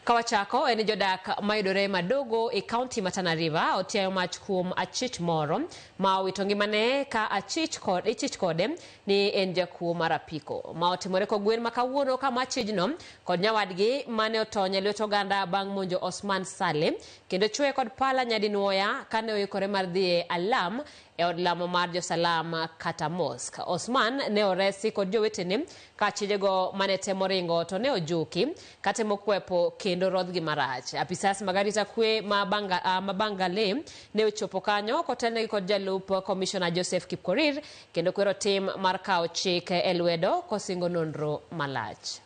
Kawachako eni jodak mayudore madogo e county ma Tana River otiayo mach kuom achich moro ma owito ngimane ka ichich kode ni en jakuo mar apiko ma otimore kogwen makawuono ka machijno kod nyawadgi mane otony e lwet oganda bang' monjo Osman Saleh kendo chwe kod pala nyadinwoya kane oikore mar dhi e alam e od lamo mar Josalam kata mosque. Osman ne oresi kod jowetene ka achijego mane temo ringo to ne ojuki katemo kwepo kendo rodhgi marach. Apisas magarita kwe mabangale ne ochopo kanyo kotelnegi kod jalup Commissioner Joseph Kipkorir kendo kwero tim mar kao chik e lwedo kosingo nonro malach.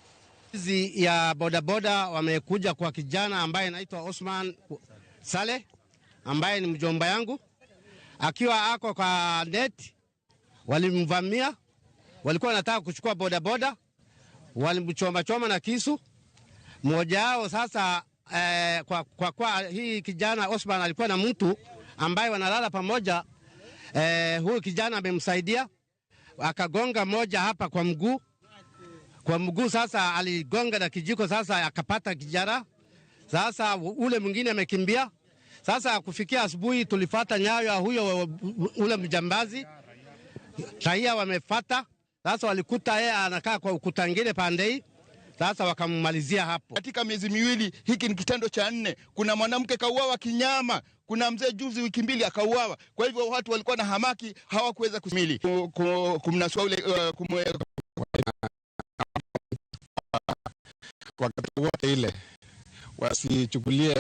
Hizi ya bodaboda wamekuja kwa kijana ambaye anaitwa Osman Saleh ambaye ni mjomba yangu. Akiwa ako kwa net walimvamia, walikuwa wanataka kuchukua bodaboda, walimchoma na kisu. Mmoja wao sasa kwa hii kijana Osman alikuwa na mtu ambaye wanalala pamoja, huyu kijana amemsaidia akagonga moja hapa kwa mguu. Kwa mguu sasa aligonga na kijiko, sasa akapata kijana. Sasa ule mwingine amekimbia. Sasa kufikia asubuhi tulifuata nyayo ya huyo ule mjambazi. Raia wamefuata. Sasa walikuta yeye anakaa kwa ukuta ngine pandei. Sasa wakammalizia hapo. Katika miezi miwili hiki ni kitendo cha 4. Kuna mwanamke kauawa kinyama, kuna mzee juzi wiki mbili akauawa. Kwa hivyo watu walikuwa na hamaki, hawakuweza kusimili kumnasua ule wakati wote ile wasichukulie,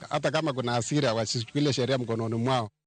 hata kama kuna hasira wasichukulie sheria mkononi mwao.